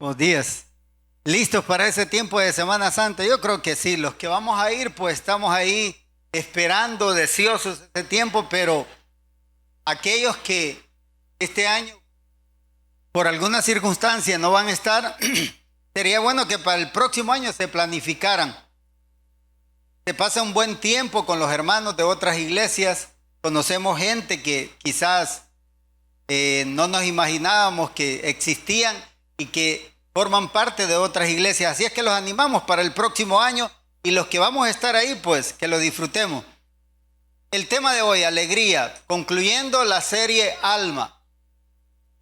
Buenos días. ¿Listos para ese tiempo de Semana Santa? Yo creo que sí. Los que vamos a ir, pues estamos ahí esperando, deseosos de ese tiempo, pero aquellos que este año, por alguna circunstancia, no van a estar, sería bueno que para el próximo año se planificaran. Se pasa un buen tiempo con los hermanos de otras iglesias. Conocemos gente que quizás no nos imaginábamos que existían y que forman parte de otras iglesias. Así es que los animamos para el próximo año y los que vamos a estar ahí, pues que lo disfrutemos. El tema de hoy, alegría, concluyendo la serie Alma.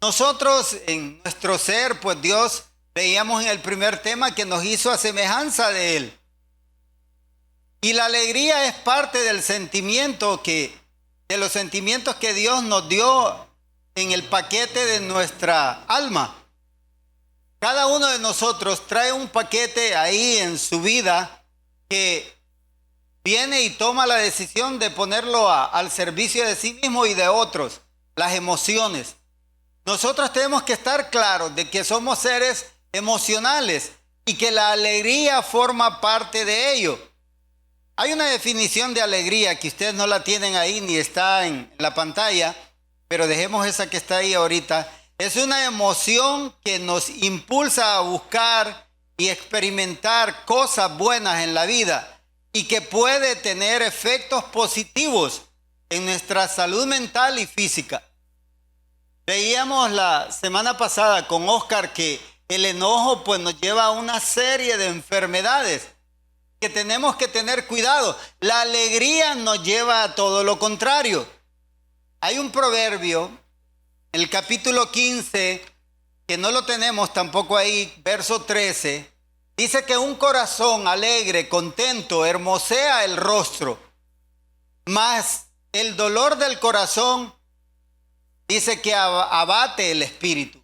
Nosotros en nuestro ser, pues Dios, veíamos en el primer tema que nos hizo a semejanza de Él. Y la alegría es parte del sentimiento de los sentimientos que Dios nos dio en el paquete de nuestra alma. Cada uno de nosotros trae un paquete ahí en su vida que viene y toma la decisión de ponerlo al servicio de sí mismo y de otros, las emociones. Nosotros tenemos que estar claros de que somos seres emocionales y que la alegría forma parte de ello. Hay una definición de alegría que ustedes no la tienen ahí ni está en la pantalla, pero dejemos esa que está ahí ahorita. Es una emoción que nos impulsa a buscar y experimentar cosas buenas en la vida y que puede tener efectos positivos en nuestra salud mental y física. Veíamos la semana pasada con Oscar que el enojo pues nos lleva a una serie de enfermedades que tenemos que tener cuidado. La alegría nos lleva a todo lo contrario. Hay un proverbio, el capítulo 15, que no lo tenemos tampoco ahí, verso 13, dice que un corazón alegre, contento, hermosea el rostro, mas el dolor del corazón dice que abate el espíritu.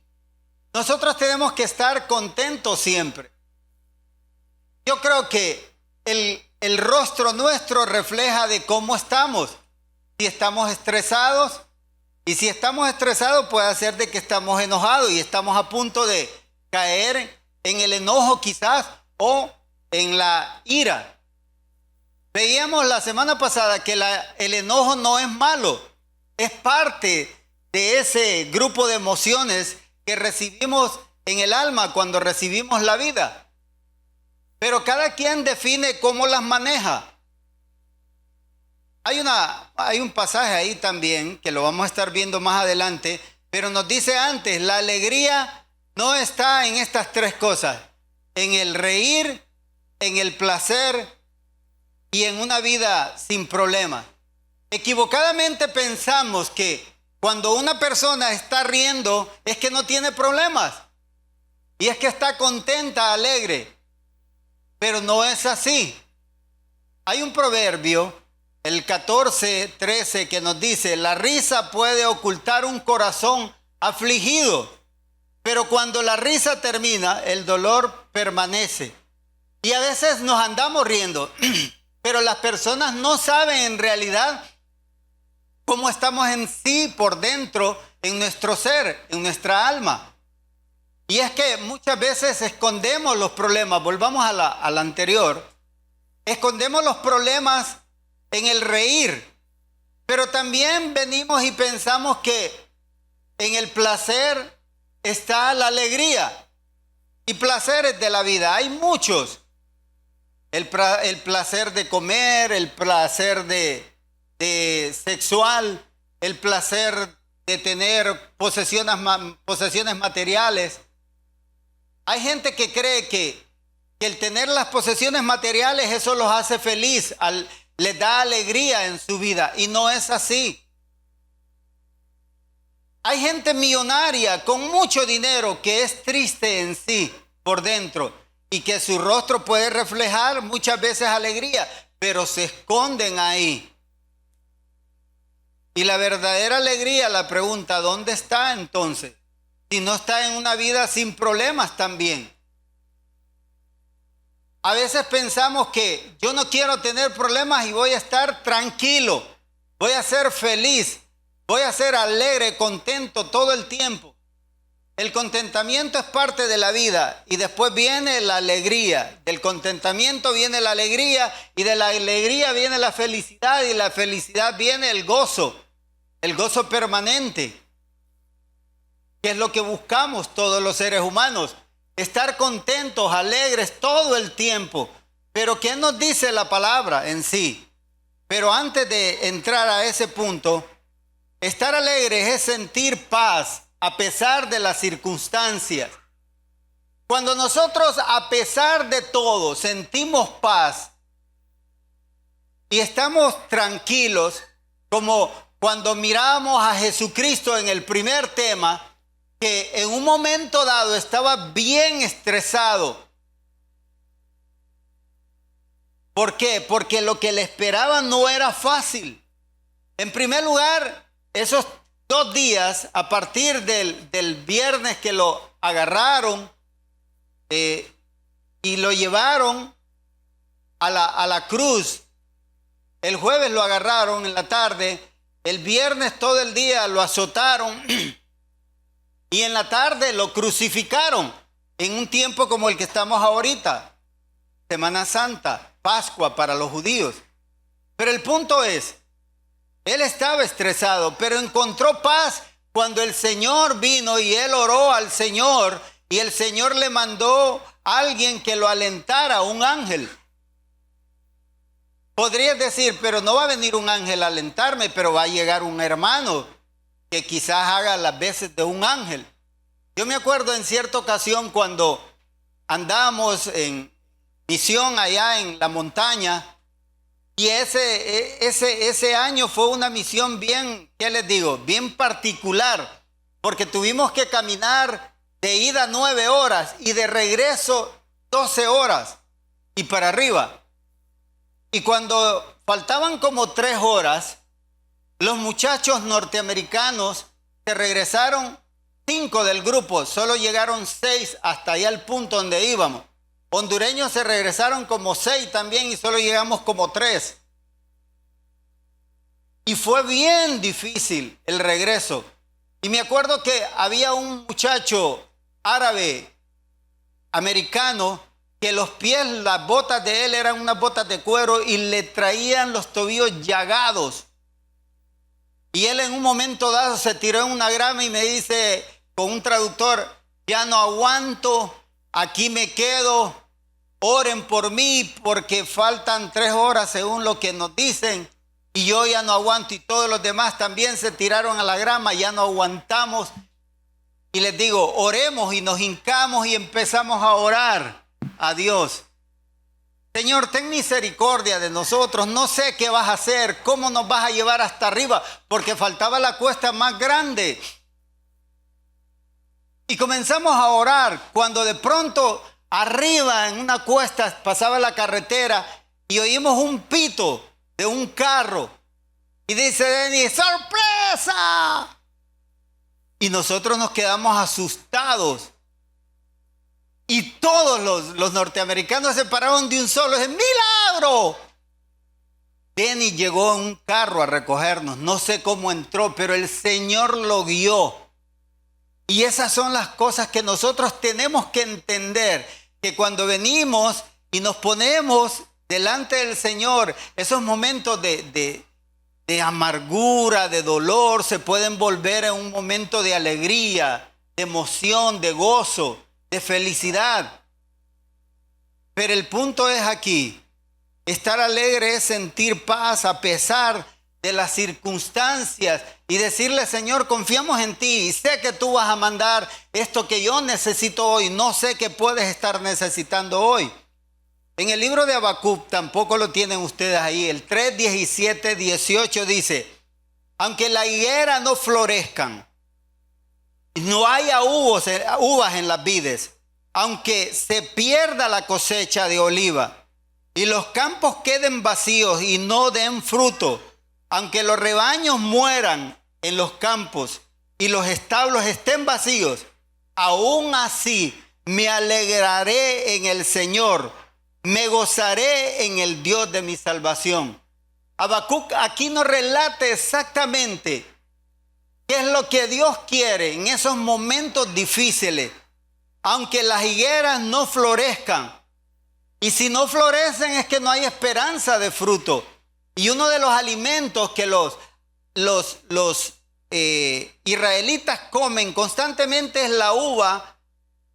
Nosotros tenemos que estar contentos siempre. Yo creo que el rostro nuestro refleja de cómo estamos. Si estamos estresados, y si estamos estresados puede ser de que estamos enojados y estamos a punto de caer en el enojo quizás o en la ira. Veíamos la semana pasada que el enojo no es malo, es parte de ese grupo de emociones que recibimos en el alma cuando recibimos la vida. Pero cada quien define cómo las maneja. Hay un pasaje ahí también que lo vamos a estar viendo más adelante, pero nos dice antes, la alegría no está en estas tres cosas, en el reír, en el placer y en una vida sin problemas. Equivocadamente pensamos que cuando una persona está riendo es que no tiene problemas y es que está contenta, alegre, pero no es así. Hay un proverbio, el 14:13, que nos dice, la risa puede ocultar un corazón afligido, pero cuando la risa termina, el dolor permanece. Y a veces nos andamos riendo, pero las personas no saben en realidad cómo estamos en sí por dentro, en nuestro ser, en nuestra alma. Y es que muchas veces escondemos los problemas, volvamos a la anterior, escondemos los problemas en el reír, pero también venimos y pensamos que en el placer está la alegría y placeres de la vida. Hay muchos. El placer de comer, el placer de sexual, el placer de tener posesiones materiales. Hay gente que cree que el tener las posesiones materiales eso los hace feliz, les da alegría en su vida, y no es así. Hay gente millonaria con mucho dinero que es triste en sí por dentro y que su rostro puede reflejar muchas veces alegría, pero se esconden ahí. Y la verdadera alegría, la pregunta, ¿dónde está entonces? Si no está en una vida sin problemas también. A veces pensamos que yo no quiero tener problemas y voy a estar tranquilo, voy a ser feliz, voy a ser alegre, contento todo el tiempo. El contentamiento es parte de la vida y después viene la alegría. Del contentamiento viene la alegría y de la alegría viene la felicidad y la felicidad viene el gozo permanente, que es lo que buscamos todos los seres humanos, estar contentos, alegres todo el tiempo. Pero ¿qué nos dice la palabra en sí? Pero antes de entrar a ese punto, estar alegres es sentir paz a pesar de las circunstancias. Cuando nosotros, a pesar de todo, sentimos paz y estamos tranquilos, como cuando miramos a Jesucristo en el primer tema, que en un momento dado estaba bien estresado. ¿Por qué? Porque lo que le esperaba no era fácil. En primer lugar, esos 2 días, a partir del viernes que lo agarraron y lo llevaron a la cruz. El jueves lo agarraron en la tarde, el viernes todo el día lo azotaron y en la tarde lo crucificaron en un tiempo como el que estamos ahorita, Semana Santa, Pascua para los judíos. Pero el punto es, él estaba estresado, pero encontró paz cuando el Señor vino y él oró al Señor y el Señor le mandó a alguien que lo alentara, un ángel. Podrías decir, pero no va a venir un ángel a alentarme, pero va a llegar un hermano que quizás haga las veces de un ángel. Yo me acuerdo en cierta ocasión cuando andábamos en misión allá en la montaña, y ese año fue una misión bien, ¿qué les digo? Bien particular, porque tuvimos que caminar de ida 9 horas y de regreso 12 horas y para arriba. Y cuando faltaban como 3 horas, los muchachos norteamericanos se regresaron 5 del grupo, solo llegaron 6 hasta allá al punto donde íbamos. Hondureños se regresaron como 6 también y solo llegamos como 3. Y fue bien difícil el regreso. Y me acuerdo que había un muchacho árabe, americano, que los pies, las botas de él eran unas botas de cuero y le traían los tobillos llagados. Y él en un momento dado se tiró en una grama y me dice con un traductor, ya no aguanto, aquí me quedo, oren por mí porque faltan 3 horas según lo que nos dicen y yo ya no aguanto. Y todos los demás también se tiraron a la grama, ya no aguantamos. Y les digo, oremos, y nos hincamos y empezamos a orar a Dios. Señor, ten misericordia de nosotros, no sé qué vas a hacer, cómo nos vas a llevar hasta arriba, porque faltaba la cuesta más grande. Y comenzamos a orar cuando de pronto arriba en una cuesta pasaba la carretera y oímos un pito de un carro. Y dice Denny, ¡sorpresa! Y nosotros nos quedamos asustados. Y todos los norteamericanos se pararon de un solo. ¡Es milagro! Denny llegó en un carro a recogernos. No sé cómo entró, pero el Señor lo guió. Y esas son las cosas que nosotros tenemos que entender, que cuando venimos y nos ponemos delante del Señor, esos momentos de amargura, de dolor, se pueden volver en un momento de alegría, de emoción, de gozo, de felicidad. Pero el punto es aquí, estar alegre es sentir paz a pesar de las circunstancias y decirle, Señor, confiamos en ti y sé que tú vas a mandar esto que yo necesito hoy, no sé qué puedes estar necesitando hoy. En el libro de Habacuc, tampoco lo tienen ustedes ahí, el 3, 17, 18 dice, aunque la higuera no florezcan, no haya uvas en las vides, aunque se pierda la cosecha de oliva y los campos queden vacíos y no den fruto, aunque los rebaños mueran en los campos y los establos estén vacíos, aún así me alegraré en el Señor, me gozaré en el Dios de mi salvación. Habacuc aquí nos relata exactamente ¿Qué es lo que Dios quiere en esos momentos difíciles? Aunque las higueras no florezcan. Y si no florecen es que no hay esperanza de fruto. Y uno de los alimentos que los israelitas comen constantemente es la uva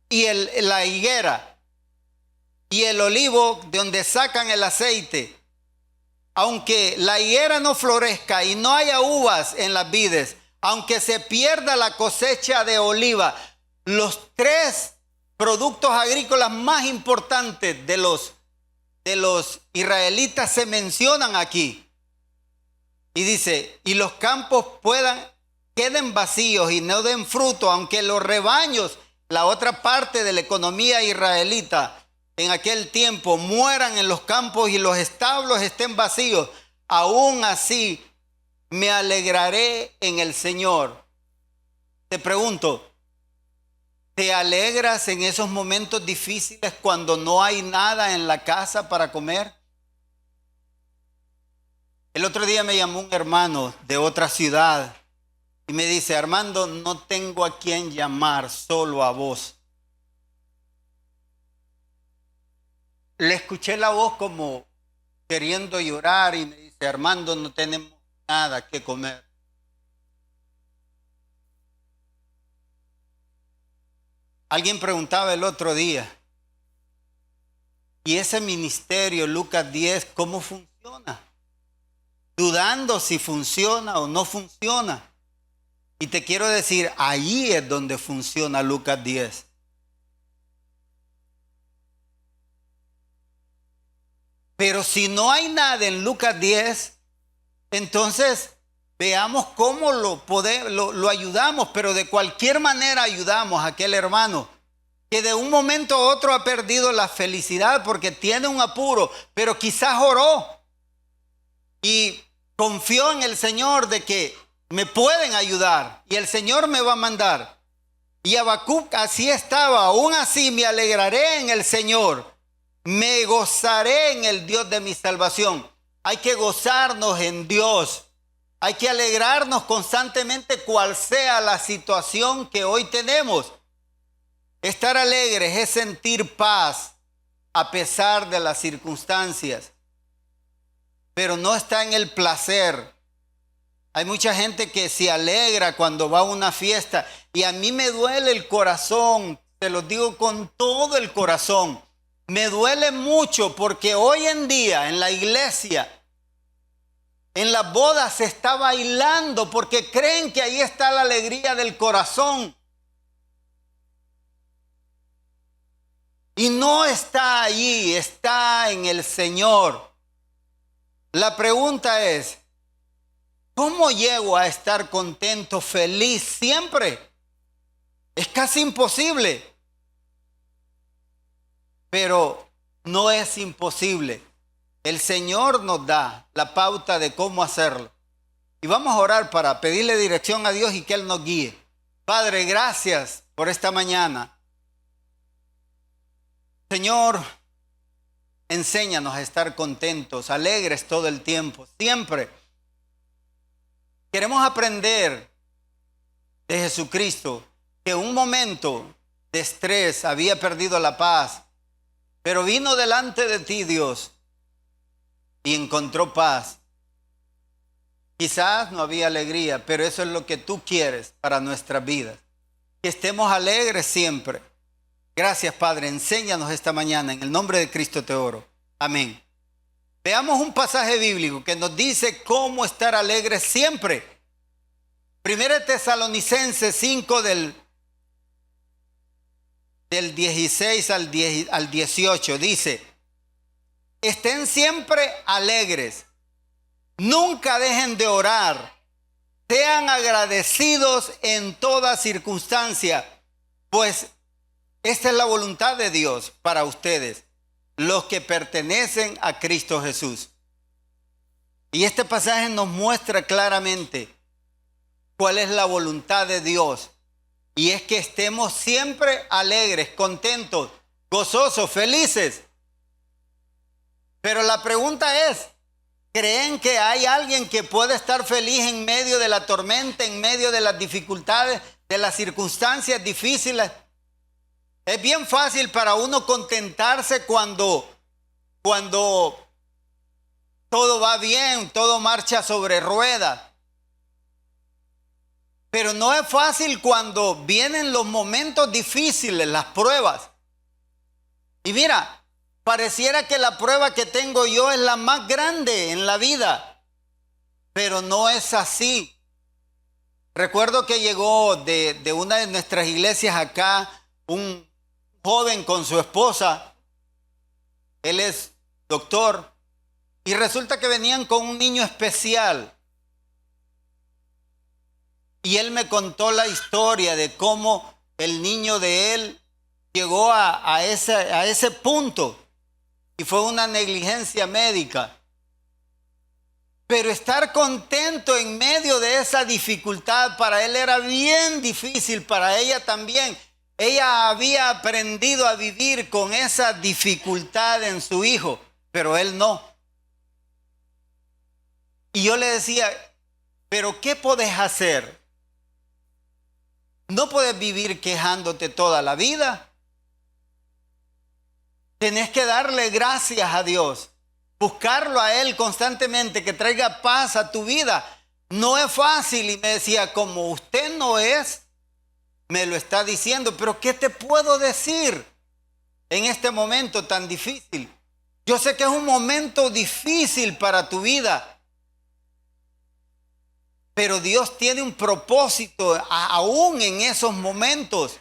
y la higuera y el olivo de donde sacan el aceite. Aunque la higuera no florezca y no haya uvas en las vides, aunque se pierda la cosecha de oliva, los tres productos agrícolas más importantes de los israelitas se mencionan aquí. Y dice, y los campos queden vacíos y no den fruto, aunque los rebaños, la otra parte de la economía israelita en aquel tiempo, mueran en los campos y los establos estén vacíos, aún así me alegraré en el Señor. Te pregunto, ¿te alegras en esos momentos difíciles cuando no hay nada en la casa para comer? El otro día me llamó un hermano de otra ciudad y me dice, Armando, no tengo a quién llamar, solo a vos. Le escuché la voz como queriendo llorar y me dice, Armando, no tenemos nada que comer. Alguien preguntaba el otro día, ¿y ese ministerio, Lucas 10, cómo funciona? Dudando si funciona o no funciona. Y te quiero decir, ahí es donde funciona Lucas 10. Pero si no hay nada en Lucas 10, entonces veamos cómo lo ayudamos, pero de cualquier manera ayudamos a aquel hermano que de un momento a otro ha perdido la felicidad porque tiene un apuro, pero quizás oró y confió en el Señor de que me pueden ayudar y el Señor me va a mandar. Y Habacuc así estaba, aún así me alegraré en el Señor, me gozaré en el Dios de mi salvación. Hay que gozarnos en Dios, hay que alegrarnos constantemente cual sea la situación que hoy tenemos. Estar alegres es sentir paz a pesar de las circunstancias, pero no está en el placer. Hay mucha gente que se alegra cuando va a una fiesta y a mí me duele el corazón, te lo digo con todo el corazón. Me duele mucho porque hoy en día en la iglesia, en las bodas se está bailando porque creen que ahí está la alegría del corazón. Y no está allí, está en el Señor. La pregunta es, ¿cómo llego a estar contento, feliz siempre? Es casi imposible. Pero no es imposible. El Señor nos da la pauta de cómo hacerlo. Y vamos a orar para pedirle dirección a Dios y que Él nos guíe. Padre, gracias por esta mañana. Señor, enséñanos a estar contentos, alegres todo el tiempo, siempre. Queremos aprender de Jesucristo, que un momento de estrés había perdido la paz, pero vino delante de ti, Dios, y encontró paz. Quizás no había alegría, pero eso es lo que tú quieres para nuestras vidas. Que estemos alegres siempre. Gracias, Padre. Enséñanos esta mañana. En el nombre de Cristo te oro. Amén. Veamos un pasaje bíblico que nos dice cómo estar alegres siempre. 1 Tesalonicenses 5 del 16 al 18 dice: estén siempre alegres, nunca dejen de orar, sean agradecidos en toda circunstancia, pues esta es la voluntad de Dios para ustedes, los que pertenecen a Cristo Jesús. Y este pasaje nos muestra claramente cuál es la voluntad de Dios. Y es que estemos siempre alegres, contentos, gozosos, felices. Pero la pregunta es, ¿Creen que hay alguien que puede estar feliz en medio de la tormenta, en medio de las dificultades, de las circunstancias difíciles? Es bien fácil para uno contentarse cuando todo va bien, todo marcha sobre ruedas. Pero no es fácil cuando vienen los momentos difíciles, las pruebas. Y mira, pareciera que la prueba que tengo yo es la más grande en la vida, pero no es así. Recuerdo que llegó de una de nuestras iglesias acá un joven con su esposa. Él es doctor y resulta que venían con un niño especial. Y él me contó la historia de cómo el niño de él llegó a ese punto y fue una negligencia médica. Pero estar contento en medio de esa dificultad para él era bien difícil, para ella también. Ella había aprendido a vivir con esa dificultad en su hijo, pero él no. Y yo le decía, ¿pero qué podés hacer? No puedes vivir quejándote toda la vida. Tenés que darle gracias a Dios. Buscarlo a Él constantemente, que traiga paz a tu vida. No es fácil. Y me decía, como usted no es, me lo está diciendo, pero ¿qué te puedo decir en este momento tan difícil? Yo sé que es un momento difícil para tu vida, pero Dios tiene un propósito aún en esos momentos.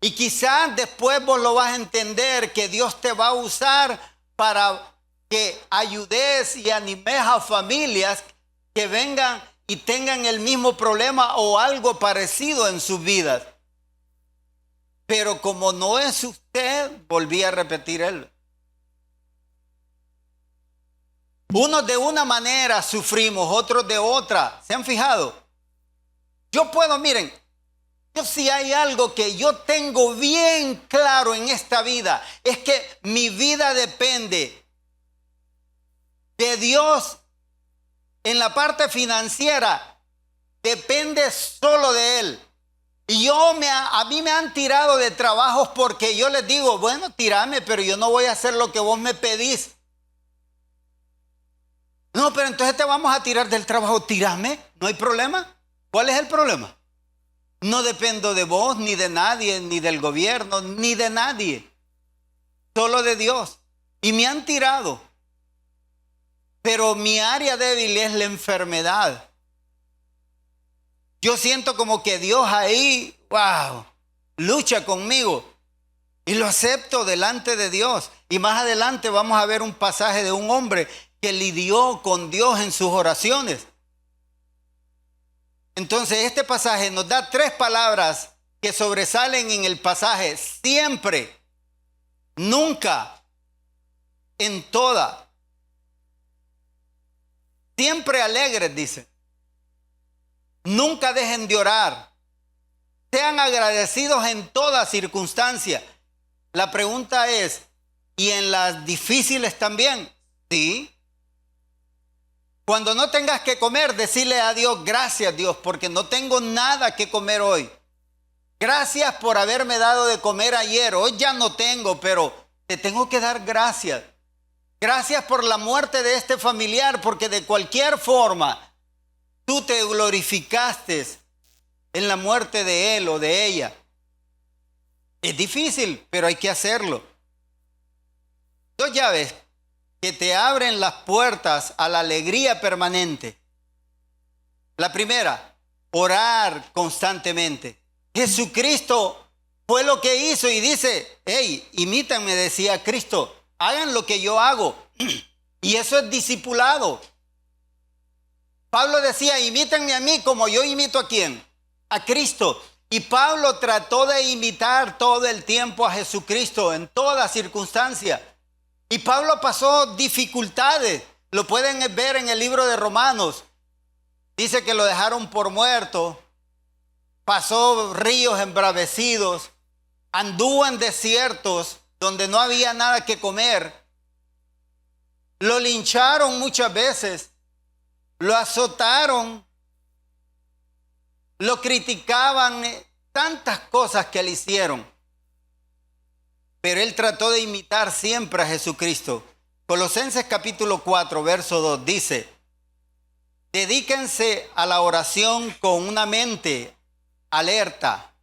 Y quizás después vos lo vas a entender, que Dios te va a usar para que ayudes y animes a familias que vengan y tengan el mismo problema o algo parecido en sus vidas. Pero como no es usted, volví a repetir él. Unos de una manera sufrimos, otros de otra. ¿Se han fijado? Yo puedo, miren, yo si hay algo que yo tengo bien claro en esta vida, es que mi vida depende de Dios. En la parte financiera depende solo de Él. Y a mí me han tirado de trabajos porque yo les digo, bueno, tírame, pero yo no voy a hacer lo que vos me pedís. No, pero entonces te vamos a tirar del trabajo. Tírame, no hay problema. ¿Cuál es el problema? No dependo de vos, ni de nadie, ni del gobierno, ni de nadie. Solo de Dios. Y me han tirado. Pero mi área débil es la enfermedad. Yo siento como que Dios ahí, wow, lucha conmigo. Y lo acepto delante de Dios. Y más adelante vamos a ver un pasaje de un hombre que lidió con Dios en sus oraciones. Entonces este pasaje nos da 3 palabras que sobresalen en el pasaje: siempre, nunca, en toda. Siempre alegres, dice. Nunca dejen de orar. Sean agradecidos en toda circunstancia. La pregunta es, ¿y en las difíciles también? Sí. Cuando no tengas que comer, decirle a Dios, gracias Dios, porque no tengo nada que comer hoy. Gracias por haberme dado de comer ayer. Hoy ya no tengo, pero te tengo que dar gracias. Gracias por la muerte de este familiar, porque de cualquier forma tú te glorificaste en la muerte de él o de ella. Es difícil, pero hay que hacerlo. 2 llaves que te abren las puertas a la alegría permanente. La primera, orar constantemente. Jesucristo fue lo que hizo y dice, hey, imítanme, decía Cristo, hagan lo que yo hago. Y eso es discipulado. Pablo decía, imítenme a mí como yo imito ¿a quién? A Cristo. Y Pablo trató de imitar todo el tiempo a Jesucristo en toda circunstancia. Y Pablo pasó dificultades. Lo pueden ver en el libro de Romanos. Dice que lo dejaron por muerto. Pasó ríos embravecidos. Anduvo en desiertos donde no había nada que comer. lo lincharon muchas veces, lo azotaron, lo criticaban, tantas cosas que le hicieron. Pero él trató de imitar siempre a Jesucristo. Colosenses capítulo 4, verso 2 dice: dedíquense a la oración con una mente alerta,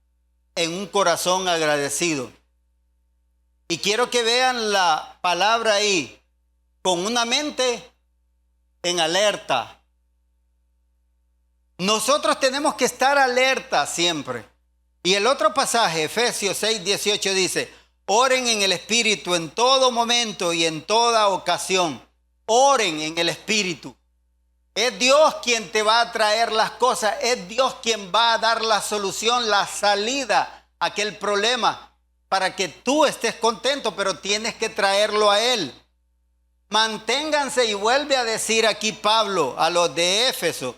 en un corazón agradecido. Y quiero que vean la palabra ahí, con una mente en alerta. Nosotros tenemos que estar alerta siempre. Y el otro pasaje, Efesios 6, 18 dice: oren en el Espíritu en todo momento y en toda ocasión. Oren en el Espíritu. Es Dios quien te va a traer las cosas. Es Dios quien va a dar la solución, la salida a aquel problema, para que tú estés contento, pero tienes que traerlo a Él. Manténganse, y vuelve a decir aquí Pablo a los de Éfeso,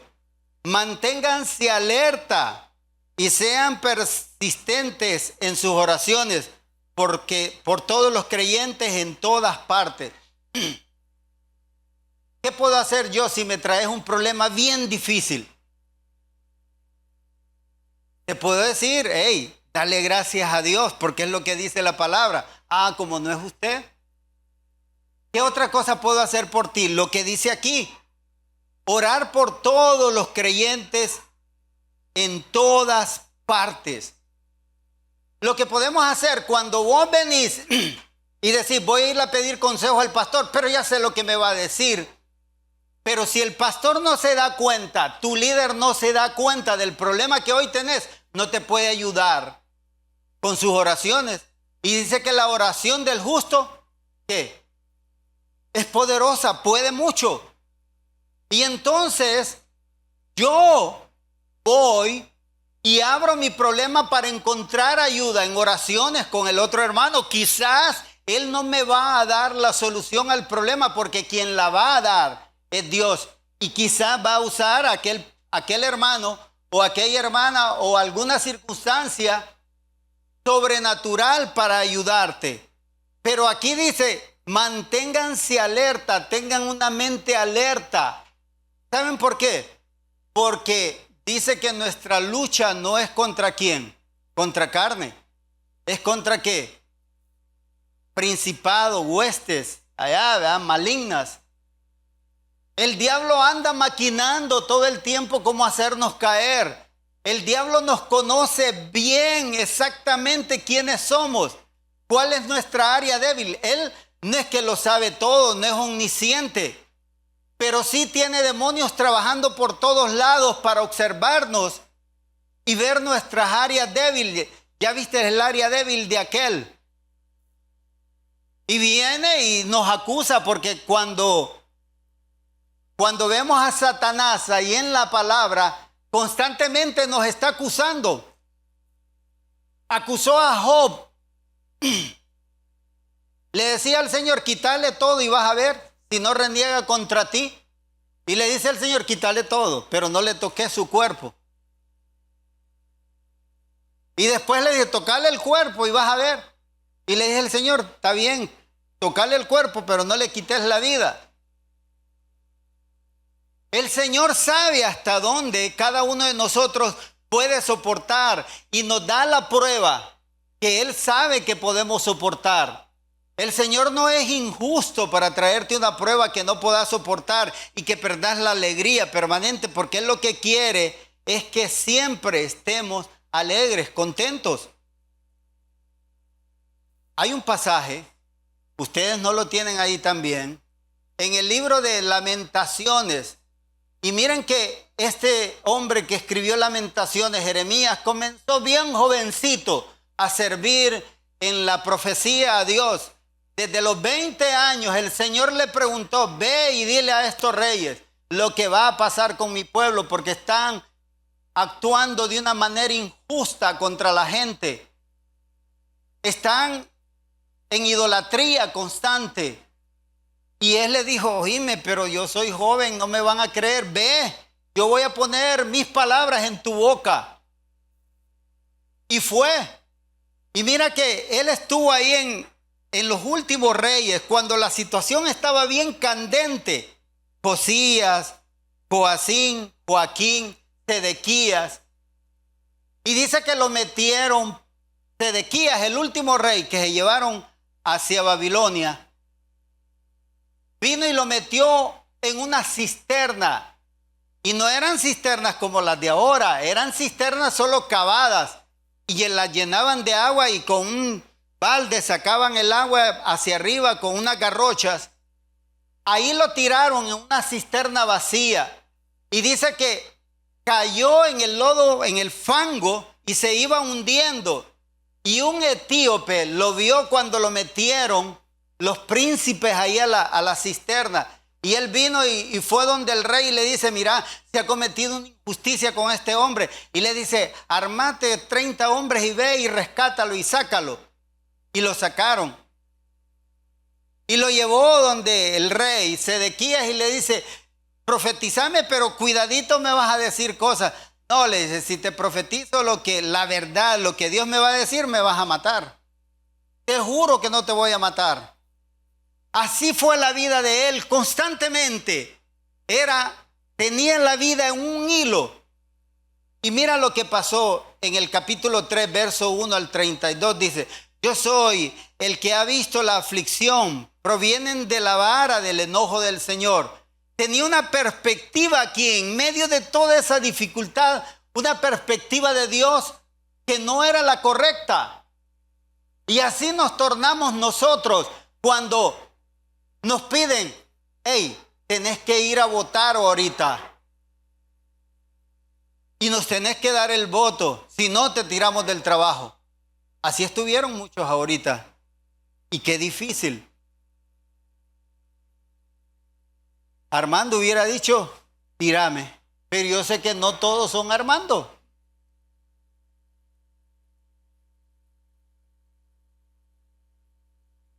manténganse alerta y sean persistentes en sus oraciones, porque por todos los creyentes en todas partes. ¿Qué puedo hacer yo si me traes un problema bien difícil? Te puedo decir, hey, dale gracias a Dios, porque es lo que dice la palabra. Ah, como no es usted. ¿Qué otra cosa puedo hacer por ti? Lo que dice aquí: orar por todos los creyentes en todas partes. Lo que podemos hacer cuando vos venís y decís, voy a ir a pedir consejo al pastor, pero ya sé lo que me va a decir. Pero si el pastor no se da cuenta, tu líder no se da cuenta del problema que hoy tenés, no te puede ayudar con sus oraciones. Y dice que la oración del justo, ¿qué? Es poderosa, puede mucho. Y entonces yo voy y abro mi problema para encontrar ayuda en oraciones con el otro hermano. Quizás él no me va a dar la solución al problema, porque quien la va a dar es Dios. Y quizás va a usar aquel hermano o aquella hermana o alguna circunstancia sobrenatural para ayudarte. Pero aquí dice, manténganse alerta, tengan una mente alerta. ¿Saben por qué? Porque dice que nuestra lucha no es contra quién, contra carne. ¿Es contra qué? Principados, huestes, allá, ¿verdad? Malignas. El diablo anda maquinando todo el tiempo cómo hacernos caer. El diablo nos conoce bien exactamente quiénes somos, cuál es nuestra área débil. Él no es que lo sabe todo, no es omnisciente, pero sí tiene demonios trabajando por todos lados para observarnos y ver nuestras áreas débiles. Ya viste el área débil de aquel. Y viene y nos acusa, porque cuando vemos a Satanás ahí en la palabra, constantemente nos está acusando. Acusó a Job. Le decía al Señor, quítale todo y vas a ver si no reniega contra ti. Y le dice al Señor, quítale todo, pero no le toqué su cuerpo. Y después le dije, tocale el cuerpo y vas a ver. Y le dije al Señor, está bien, tocale el cuerpo, pero no le quites la vida. El Señor sabe hasta dónde cada uno de nosotros puede soportar, y nos da la prueba que Él sabe que podemos soportar. El Señor no es injusto para traerte una prueba que no puedas soportar y que perdas la alegría permanente, porque Él lo que quiere es que siempre estemos alegres, contentos. Hay un pasaje, ustedes no lo tienen ahí también, en el libro de Lamentaciones. Y miren que este hombre que escribió Lamentaciones, Jeremías, comenzó bien jovencito a servir en la profecía a Dios. Desde los 20 años el Señor le preguntó, ve y dile a estos reyes lo que va a pasar con mi pueblo, porque están actuando de una manera injusta contra la gente. Están en idolatría constante. Y él le dijo, oíme, pero yo soy joven, no me van a creer. Ve, yo voy a poner mis palabras en tu boca. Y fue. Y mira que él estuvo ahí en los últimos reyes, cuando la situación estaba bien candente, Josías, Joacín, Joaquín, Sedequías, y dice que lo metieron, Sedequías, el último rey que se llevaron hacia Babilonia, vino y lo metió en una cisterna. Y no eran cisternas como las de ahora, eran cisternas solo cavadas. Y las llenaban de agua y con un balde sacaban el agua hacia arriba con unas garrochas. Ahí lo tiraron en una cisterna vacía. Y dice que cayó en el lodo, en el fango, y se iba hundiendo. Y un etíope lo vio cuando lo metieron los príncipes ahí a la cisterna. Y él vino y fue donde el rey y le dice, mira, se ha cometido una injusticia con este hombre. Y le dice, armate 30 hombres y ve y rescátalo y sácalo. Y lo sacaron. Y lo llevó donde el rey Sedequías y le dice, profetizame, pero cuidadito me vas a decir cosas. No, le dice, si te profetizo la verdad, lo que Dios me va a decir, me vas a matar. Te juro que no te voy a matar. Así fue la vida de él constantemente. Tenía la vida en un hilo. Y mira lo que pasó en el capítulo 3, verso 1 al 32. Dice, yo soy el que ha visto la aflicción. Provienen de la vara del enojo del Señor. Tenía una perspectiva aquí, en medio de toda esa dificultad, una perspectiva de Dios que no era la correcta. Y así nos tornamos nosotros cuando nos piden, hey, tenés que ir a votar ahorita. Y nos tenés que dar el voto, si no te tiramos del trabajo. Así estuvieron muchos ahorita. Y qué difícil. Armando hubiera dicho, tírame. Pero yo sé que no todos son Armando.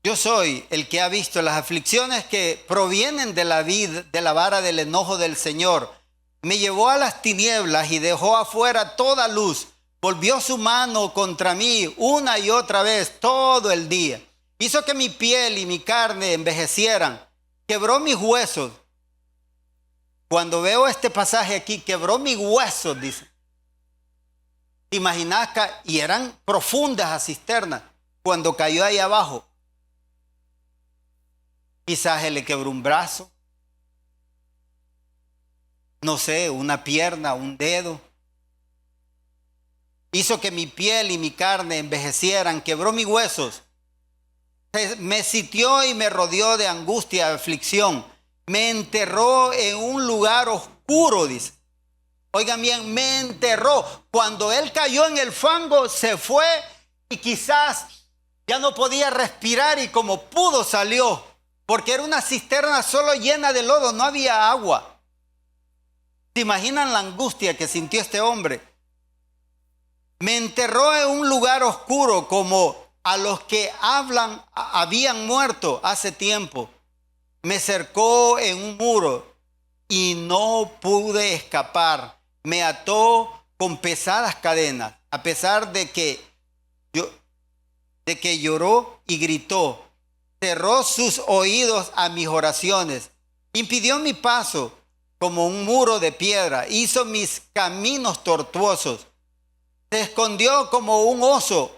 Yo soy el que ha visto las aflicciones que provienen de la vara del enojo del Señor. Me llevó a las tinieblas y dejó afuera toda luz. Volvió su mano contra mí una y otra vez todo el día. Hizo que mi piel y mi carne envejecieran. Quebró mis huesos. Cuando veo este pasaje aquí, quebró mis huesos, dice. ¿Te imaginas? Y eran profundas las cisternas. Cuando cayó ahí abajo, quizás se le quebró un brazo, no sé, una pierna, un dedo. Hizo que mi piel y mi carne envejecieran, quebró mis huesos. Me sitió y me rodeó de angustia y aflicción. Me enterró en un lugar oscuro, dice. Oigan bien, me enterró. Cuando él cayó en el fango, se fue y quizás ya no podía respirar y como pudo salió. Porque era una cisterna solo llena de lodo, no había agua. ¿Se imaginan la angustia que sintió este hombre? Me enterró en un lugar oscuro como a los que habían muerto hace tiempo. Me cercó en un muro y no pude escapar. Me ató con pesadas cadenas, a pesar de que lloró y gritó. Cerró sus oídos a mis oraciones. Impidió mi paso como un muro de piedra. Hizo mis caminos tortuosos. Se escondió como un oso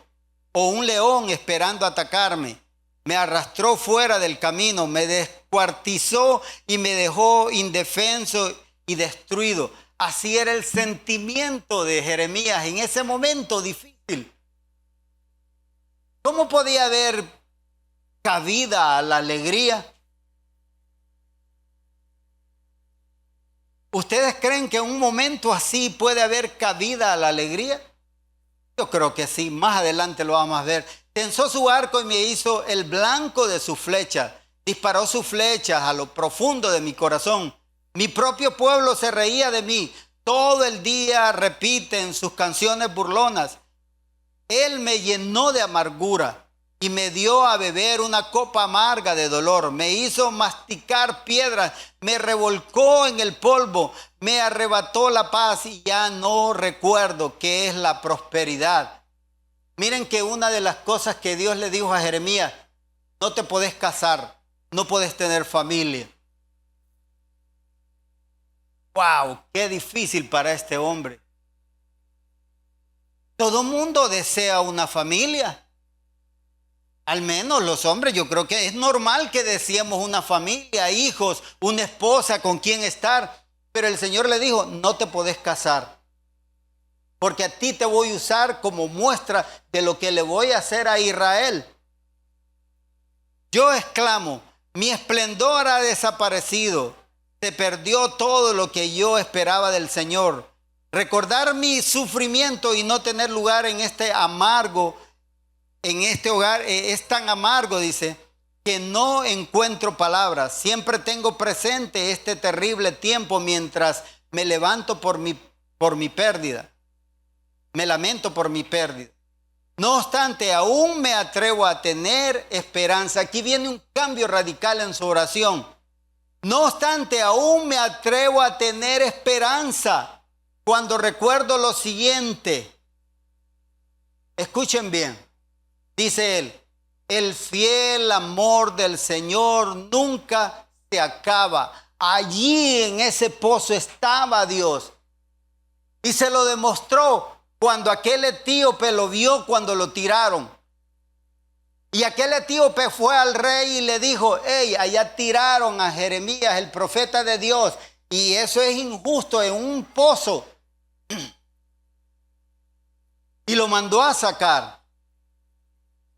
o un león esperando atacarme. Me arrastró fuera del camino. Me descuartizó y me dejó indefenso y destruido. Así era el sentimiento de Jeremías en ese momento difícil. ¿Cómo podía haber cabida a la alegría? ¿Ustedes creen que en un momento así puede haber cabida a la alegría? Yo creo que sí, más adelante lo vamos a ver. Tensó su arco y me hizo el blanco de sus flechas. Disparó sus flechas a lo profundo de mi corazón. Mi propio pueblo se reía de mí. Todo el día repiten sus canciones burlonas. Él me llenó de amargura y me dio a beber una copa amarga de dolor. Me hizo masticar piedras, me revolcó en el polvo, me arrebató la paz y ya no recuerdo qué es la prosperidad. Miren que una de las cosas que Dios le dijo a Jeremías, no te podés casar, no podés tener familia. ¡Wow! ¡Qué difícil para este hombre! Todo mundo desea una familia. Al menos los hombres, yo creo que es normal que deseemos una familia, hijos, una esposa con quien estar. Pero el Señor le dijo, no te podés casar, porque a ti te voy a usar como muestra de lo que le voy a hacer a Israel. Yo exclamo, mi esplendor ha desaparecido, se perdió todo lo que yo esperaba del Señor. Recordar mi sufrimiento y no tener lugar en este amargo, en este hogar, es tan amargo, dice, que no encuentro palabras. Siempre tengo presente este terrible tiempo mientras me levanto por mi pérdida. Me lamento por mi pérdida. No obstante, aún me atrevo a tener esperanza. Aquí viene un cambio radical en su oración. No obstante, aún me atrevo a tener esperanza cuando recuerdo lo siguiente. Escuchen bien. Dice él, el fiel amor del Señor nunca se acaba. Allí en ese pozo estaba Dios. Y se lo demostró cuando aquel etíope lo vio cuando lo tiraron. Y aquel etíope fue al rey y le dijo, hey, allá tiraron a Jeremías, el profeta de Dios. Y eso es injusto, en un pozo. Y lo mandó a sacar.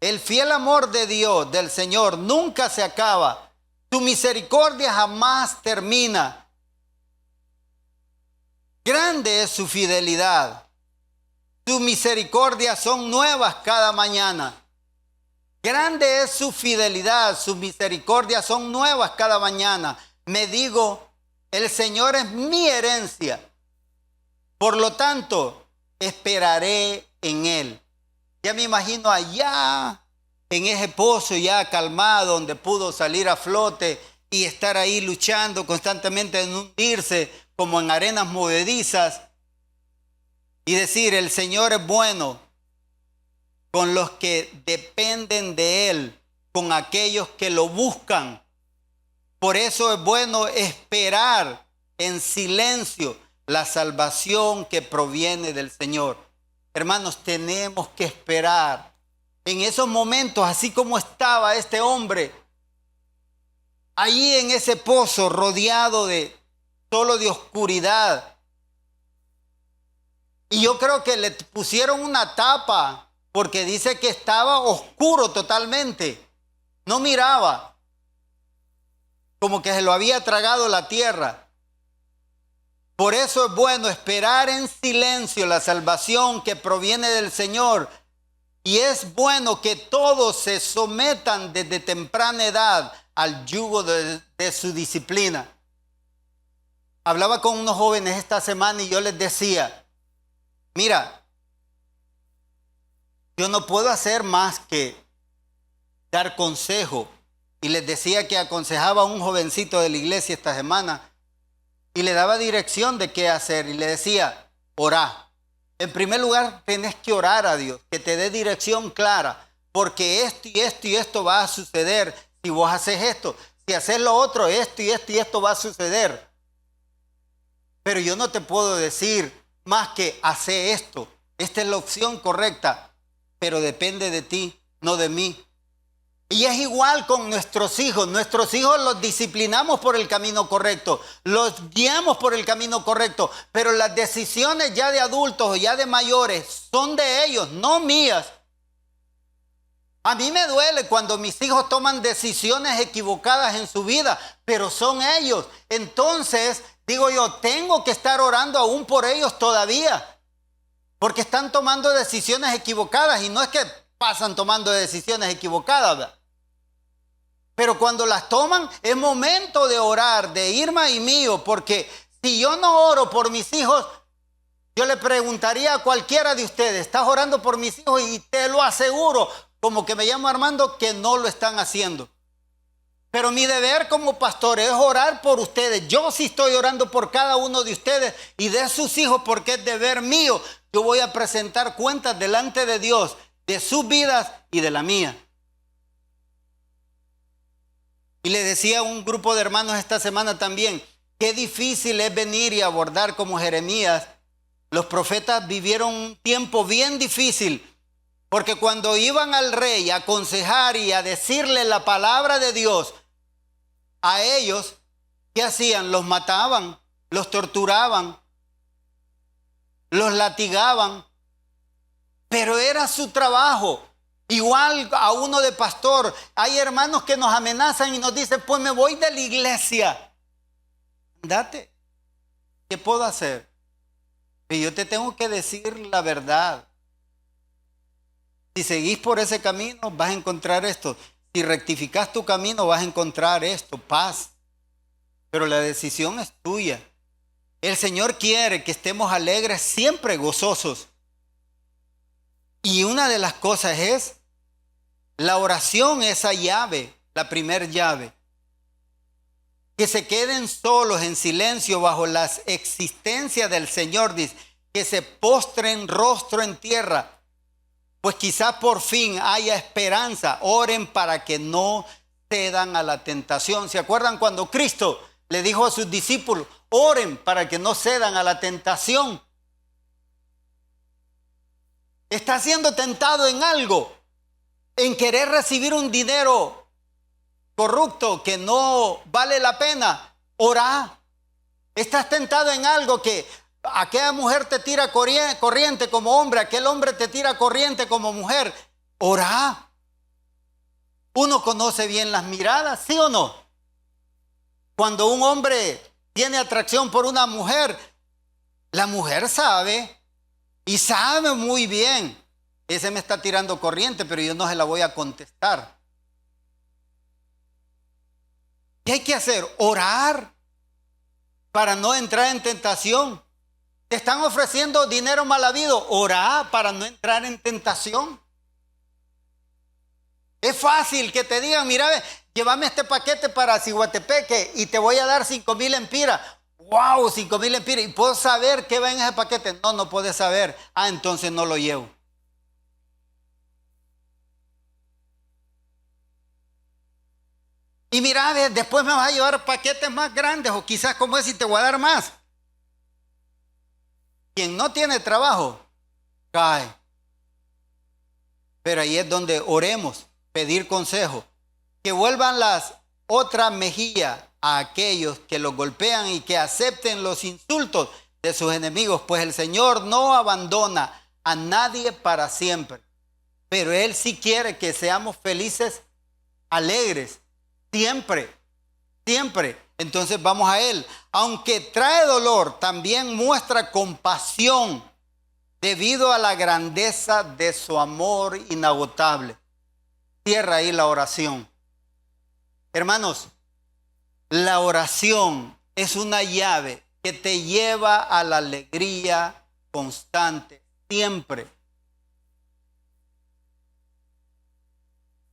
El fiel amor de Dios, del Señor, nunca se acaba. Tu misericordia jamás termina. Grande es su fidelidad. Sus misericordias son nuevas cada mañana. Grande es su fidelidad. Sus misericordias son nuevas cada mañana. Me digo, el Señor es mi herencia. Por lo tanto, esperaré en Él. Ya me imagino allá en ese pozo ya calmado donde pudo salir a flote y estar ahí luchando constantemente en hundirse como en arenas movedizas y decir, el Señor es bueno con los que dependen de Él, con aquellos que lo buscan. Por eso es bueno esperar en silencio la salvación que proviene del Señor. Hermanos, tenemos que esperar en esos momentos, así como estaba este hombre, allí en ese pozo rodeado solo de oscuridad. Y yo creo que le pusieron una tapa, porque dice que estaba oscuro totalmente. No miraba, como que se lo había tragado la tierra. Por eso es bueno esperar en silencio la salvación que proviene del Señor. Y es bueno que todos se sometan desde temprana edad al yugo de su disciplina. Hablaba con unos jóvenes esta semana y yo les decía, mira, yo no puedo hacer más que dar consejo. Y les decía que aconsejaba a un jovencito de la iglesia esta semana. Y le daba dirección de qué hacer. Y le decía, orá. En primer lugar, tenés que orar a Dios, que te dé dirección clara. Porque esto y esto y esto va a suceder si vos haces esto. Si haces lo otro, esto y esto y esto va a suceder. Pero yo no te puedo decir más que hace esto. Esta es la opción correcta. Pero depende de ti, no de mí. Y es igual con nuestros hijos. Nuestros hijos los disciplinamos por el camino correcto. Los guiamos por el camino correcto. Pero las decisiones ya de adultos o ya de mayores son de ellos, no mías. A mí me duele cuando mis hijos toman decisiones equivocadas en su vida, pero son ellos. Entonces, digo yo, tengo que estar orando aún por ellos todavía. Porque están tomando decisiones equivocadas y no es que pasan tomando decisiones equivocadas, ¿verdad? Pero cuando las toman, es momento de orar, de Irma y mío, porque si yo no oro por mis hijos, yo le preguntaría a cualquiera de ustedes, ¿estás orando por mis hijos? Y te lo aseguro, como que me llamo Armando, que no lo están haciendo. Pero mi deber como pastor es orar por ustedes. Yo sí estoy orando por cada uno de ustedes y de sus hijos, porque es deber mío. Yo voy a presentar cuentas delante de Dios, de sus vidas y de la mía. Y le decía a un grupo de hermanos esta semana también, qué difícil es venir y abordar como Jeremías. Los profetas vivieron un tiempo bien difícil, porque cuando iban al rey a aconsejar y a decirle la palabra de Dios a ellos, ¿qué hacían? Los mataban, los torturaban, los latigaban, pero era su trabajo. Igual a uno de pastor, hay hermanos que nos amenazan y nos dicen, pues me voy de la iglesia. Andate, ¿qué puedo hacer? Y yo te tengo que decir la verdad. Si seguís por ese camino, vas a encontrar esto. Si rectificas tu camino, vas a encontrar esto, paz. Pero la decisión es tuya. El Señor quiere que estemos alegres, siempre gozosos. Y una de las cosas es la oración, esa llave, la primer llave. Que se queden solos en silencio bajo la existencia del Señor, dice, que se postren rostro en tierra, pues quizás por fin haya esperanza. Oren para que no cedan a la tentación. ¿Se acuerdan cuando Cristo le dijo a sus discípulos, oren para que no cedan a la tentación? Está siendo tentado en algo, en querer recibir un dinero corrupto que no vale la pena. Ora. Estás tentado en algo que aquella mujer te tira corriente como hombre, aquel hombre te tira corriente como mujer. Ora. Uno conoce bien las miradas, ¿sí o no? Cuando un hombre tiene atracción por una mujer, la mujer sabe. Y sabe muy bien, ese me está tirando corriente, pero yo no se la voy a contestar. ¿Qué hay que hacer? Orar para no entrar en tentación. Te están ofreciendo dinero mal habido. Orar para no entrar en tentación. Es fácil que te digan, mira, llévame este paquete para Ciguatepeque y te voy a dar 5,000 empiras. ¡Wow! 5,000 empiras. ¿Y puedo saber qué va en ese paquete? No, no puedes saber. Ah, entonces no lo llevo. Y mira, después me vas a llevar paquetes más grandes o quizás como ese y te voy a dar más. Quien no tiene trabajo, cae. Pero ahí es donde oremos, pedir consejo. Que vuelvan las otras mejillas a aquellos que los golpean y que acepten los insultos de sus enemigos, pues el Señor no abandona a nadie para siempre, pero Él sí quiere que seamos felices, alegres, siempre, siempre. Entonces vamos a Él. Aunque trae dolor, también muestra compasión debido a la grandeza de su amor inagotable. Cierra ahí la oración. Hermanos, la oración es una llave que te lleva a la alegría constante, siempre.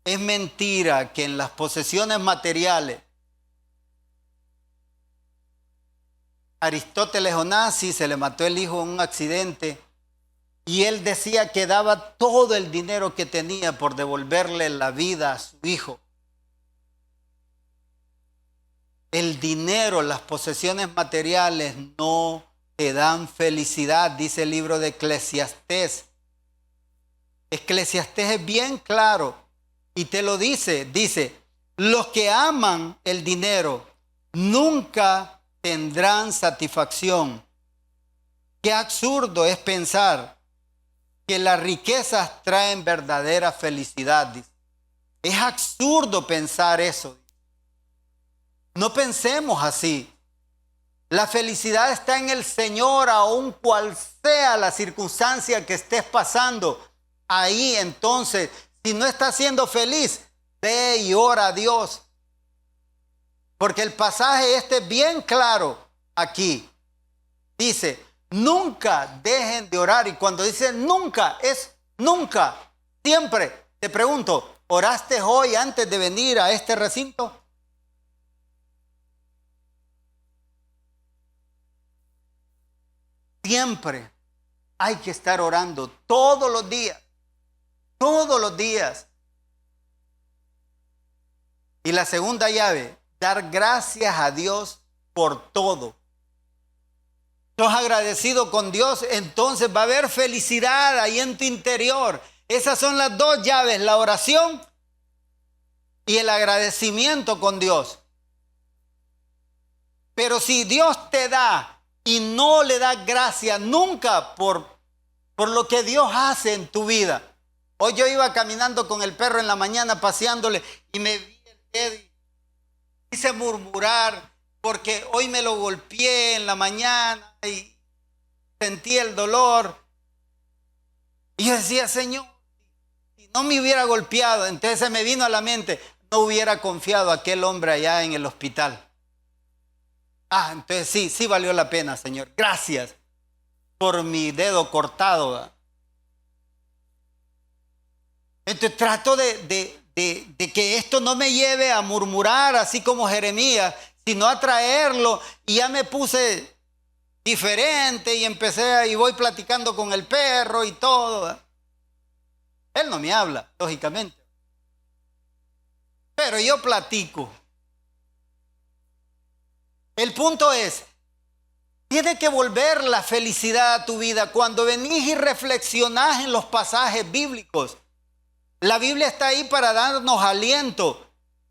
Es mentira que en las posesiones materiales, Aristóteles Onassis se le mató el hijo en un accidente y él decía que daba todo el dinero que tenía por devolverle la vida a su hijo. El dinero, las posesiones materiales no te dan felicidad, dice el libro de Eclesiastés. Eclesiastés es bien claro y te lo dice, los que aman el dinero nunca tendrán satisfacción. Qué absurdo es pensar que las riquezas traen verdadera felicidad, dice. Es absurdo pensar eso. No pensemos así. La felicidad está en el Señor, aun cual sea la circunstancia que estés pasando. Ahí entonces, si no estás siendo feliz, ve y ora a Dios. Porque el pasaje este es bien claro aquí. Dice, nunca dejen de orar. Y cuando dice nunca, es nunca, siempre. Te pregunto, ¿oraste hoy antes de venir a este recinto? Siempre hay que estar orando todos los días. Todos los días. Y la segunda llave, dar gracias a Dios por todo. Estás agradecido con Dios, entonces va a haber felicidad ahí en tu interior. Esas son las dos llaves, la oración y el agradecimiento con Dios. Pero si Dios te da y no le das gracias nunca por lo que Dios hace en tu vida. Hoy yo iba caminando con el perro en la mañana paseándole y me vi el dedo y quise murmurar porque hoy me lo golpeé en la mañana y sentí el dolor. Y yo decía, Señor, si no me hubiera golpeado, entonces se me vino a la mente, no hubiera confiado a aquel hombre allá en el hospital. Entonces sí valió la pena, Señor. Gracias por mi dedo cortado, ¿verdad? Entonces trato de que esto no me lleve a murmurar así como Jeremías, sino a traerlo, y ya me puse diferente y y voy platicando con el perro y todo, ¿verdad? Él no me habla, lógicamente, pero yo platico. El punto es, tiene que volver la felicidad a tu vida cuando venís y reflexionás en los pasajes bíblicos. La Biblia está ahí para darnos aliento.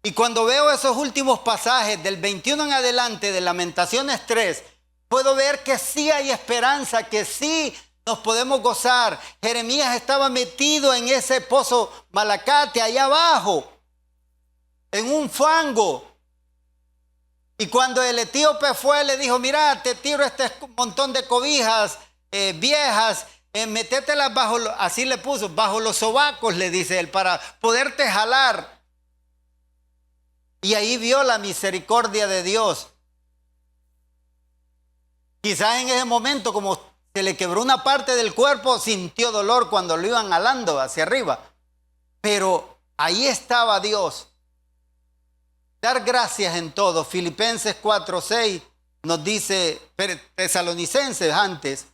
Y cuando veo esos últimos pasajes del 21 en adelante de Lamentaciones 3, puedo ver que sí hay esperanza, que sí nos podemos gozar. Jeremías estaba metido en ese pozo Malacate, allá abajo, en un fango. Y cuando el etíope fue, le dijo, mira, te tiro este montón de cobijas viejas, métetelas así le puso, bajo los sobacos, le dice él, para poderte jalar. Y ahí vio la misericordia de Dios. Quizás en ese momento, como se le quebró una parte del cuerpo, sintió dolor cuando lo iban jalando hacia arriba. Pero ahí estaba Dios. Dar gracias en todo. Filipenses 4:6 nos dice, Tesalonicenses antes,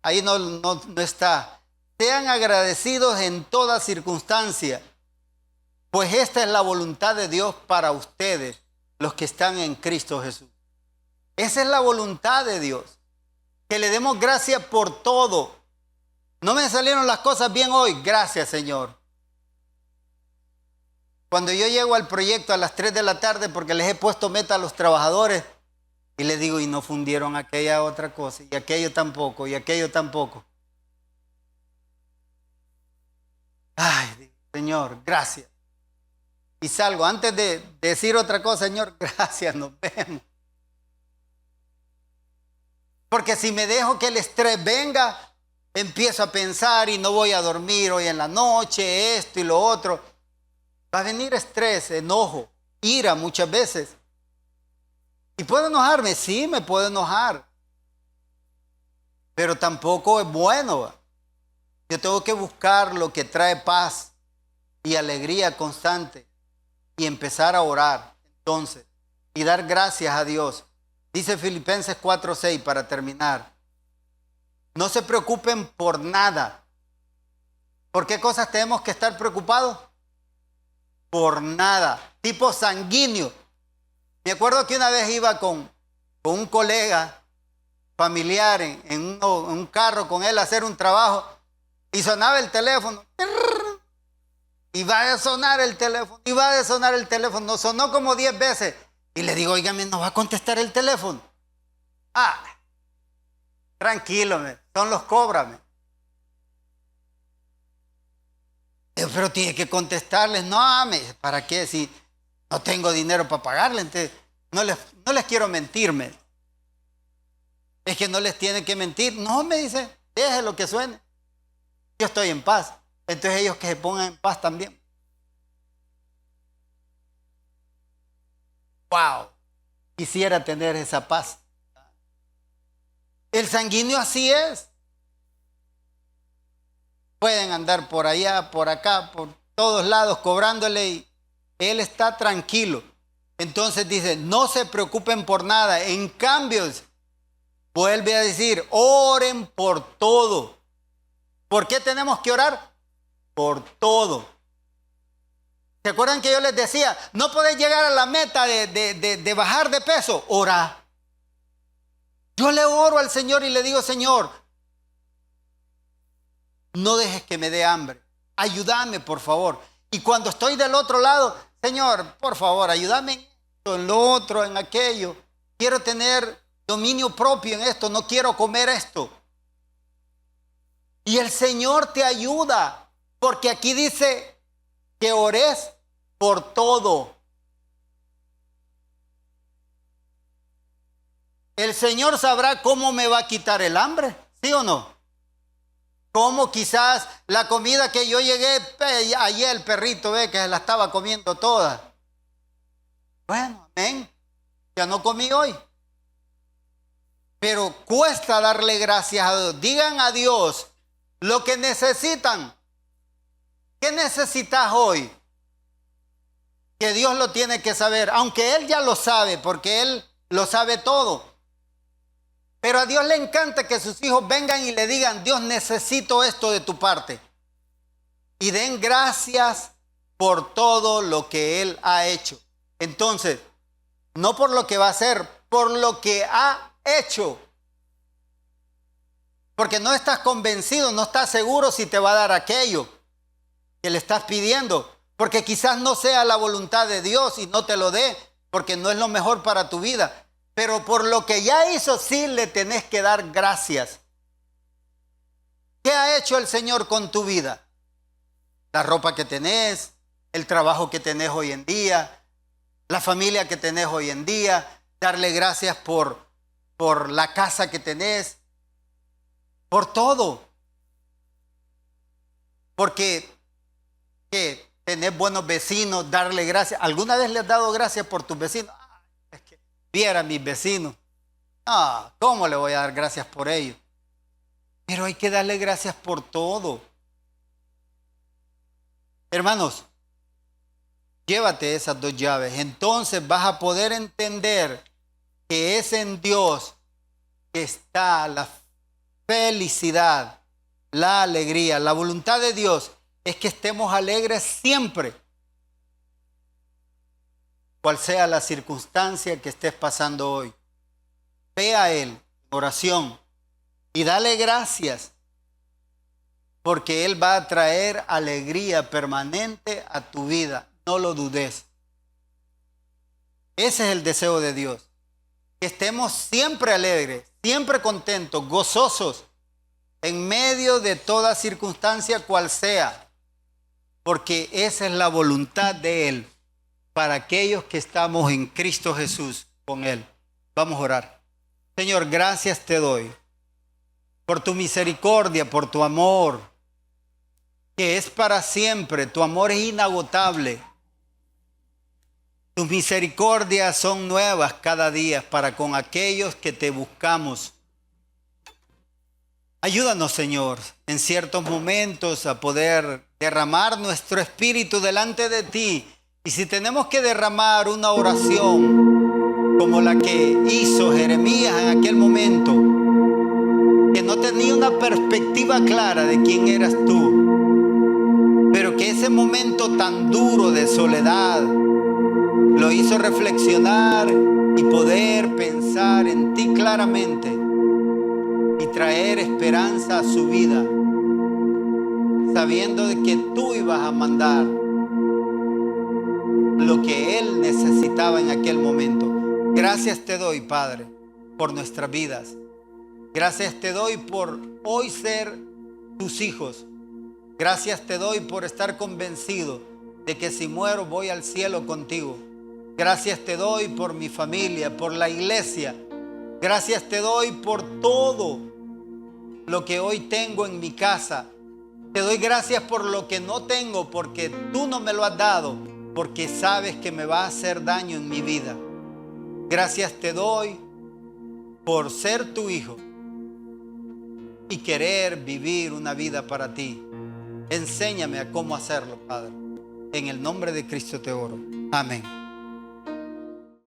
ahí no está. Sean agradecidos en toda circunstancia, pues esta es la voluntad de Dios para ustedes, los que están en Cristo Jesús. Esa es la voluntad de Dios, que le demos gracias por todo. No me salieron las cosas bien hoy, gracias Señor. Cuando yo llego al proyecto a las 3 de la tarde porque les he puesto meta a los trabajadores y les digo, y no fundieron aquella otra cosa, y aquello tampoco, y aquello tampoco. Ay, Señor, gracias. Y salgo, antes de decir otra cosa, Señor, gracias, nos vemos. Porque si me dejo que el estrés venga, empiezo a pensar y no voy a dormir hoy en la noche, esto y lo otro. Va a venir estrés, enojo, ira muchas veces. ¿Y puedo enojarme? Sí, me puedo enojar. Pero tampoco es bueno. Yo tengo que buscar lo que trae paz y alegría constante y empezar a orar entonces y dar gracias a Dios. Dice Filipenses 4:6 para terminar. No se preocupen por nada. ¿Por qué cosas tenemos que estar preocupados? Por nada. Tipo sanguíneo. Me acuerdo que una vez iba con un colega familiar en un carro con él a hacer un trabajo y sonaba el teléfono. Y va a sonar el teléfono, y va a sonar el teléfono. Sonó como 10 veces. Y le digo, oígame, ¿no va a contestar el teléfono? Tranquilo, son los cóbrame. Pero tiene que contestarles, no, ¿para qué? Si no tengo dinero para pagarle, entonces no les quiero mentirme. Es que no les tiene que mentir. No, me dice, déjelo que suene. Yo estoy en paz. Entonces ellos que se pongan en paz también. Wow, quisiera tener esa paz. El sanguíneo así es. Pueden andar por allá, por acá, por todos lados cobrándole y él está tranquilo. Entonces dice, no se preocupen por nada. En cambio, vuelve a decir, oren por todo. ¿Por qué tenemos que orar? Por todo. ¿Se acuerdan que yo les decía, no podés llegar a la meta de bajar de peso? Ora. Yo le oro al Señor y le digo, Señor, no dejes que me dé hambre. Ayúdame, por favor. Y cuando estoy del otro lado, Señor, por favor, ayúdame en esto, en lo otro, en aquello. Quiero tener dominio propio en esto, no quiero comer esto. Y el Señor te ayuda, porque aquí dice que ores por todo. El Señor sabrá cómo me va a quitar el hambre, ¿sí o no? Como quizás la comida que yo llegué, ayer el perrito ve que se la estaba comiendo toda. Bueno, amén. Ya no comí hoy. Pero cuesta darle gracias a Dios. Digan a Dios lo que necesitan. ¿Qué necesitas hoy? Que Dios lo tiene que saber, aunque Él ya lo sabe, porque Él lo sabe todo. Pero a Dios le encanta que sus hijos vengan y le digan, Dios, necesito esto de tu parte. Y den gracias por todo lo que Él ha hecho. Entonces, no por lo que va a hacer, por lo que ha hecho. Porque no estás convencido, no estás seguro si te va a dar aquello que le estás pidiendo. Porque quizás no sea la voluntad de Dios y no te lo dé, porque no es lo mejor para tu vida. Pero por lo que ya hizo, sí le tenés que dar gracias. ¿Qué ha hecho el Señor con tu vida? La ropa que tenés, el trabajo que tenés hoy en día, la familia que tenés hoy en día, darle gracias por la casa que tenés, por todo. Porque que tenés buenos vecinos, darle gracias. ¿Alguna vez le has dado gracias por tus vecinos? Es que viera a mis vecinos. ¿Cómo le voy a dar gracias por ellos? Pero hay que darle gracias por todo. Hermanos, llévate esas 2 llaves. Entonces vas a poder entender que es en Dios que está la felicidad, la alegría. La voluntad de Dios es que estemos alegres siempre, cual sea la circunstancia que estés pasando hoy. Ve a Él en oración y dale gracias, porque Él va a traer alegría permanente a tu vida. No lo dudes. Ese es el deseo de Dios. Que estemos siempre alegres, siempre contentos, gozosos, en medio de toda circunstancia cual sea. Porque esa es la voluntad de Él para aquellos que estamos en Cristo Jesús con Él. Vamos a orar. Señor, gracias te doy por tu misericordia, por tu amor, que es para siempre. Tu amor es inagotable. Tus misericordias son nuevas cada día para con aquellos que te buscamos. Ayúdanos, Señor, en ciertos momentos a poder derramar nuestro espíritu delante de ti. Y si tenemos que derramar una oración como la que hizo Jeremías en aquel momento, que no tenía una perspectiva clara de quién eras tú, pero que ese momento tan duro de soledad lo hizo reflexionar y poder pensar en ti claramente y traer esperanza a su vida, sabiendo de que tú ibas a mandar lo que él necesitaba en aquel momento. Gracias te doy, Padre, por nuestras vidas. Gracias te doy por hoy ser tus hijos. Gracias te doy por estar convencido de que si muero voy al cielo contigo. Gracias te doy por mi familia, por la iglesia. Gracias te doy por todo lo que hoy tengo en mi casa. Te doy gracias por lo que no tengo, porque tú no me lo has dado, porque sabes que me va a hacer daño en mi vida. Gracias te doy por ser tu hijo y querer vivir una vida para ti. Enséñame a cómo hacerlo, Padre. En el nombre de Cristo te oro. Amén.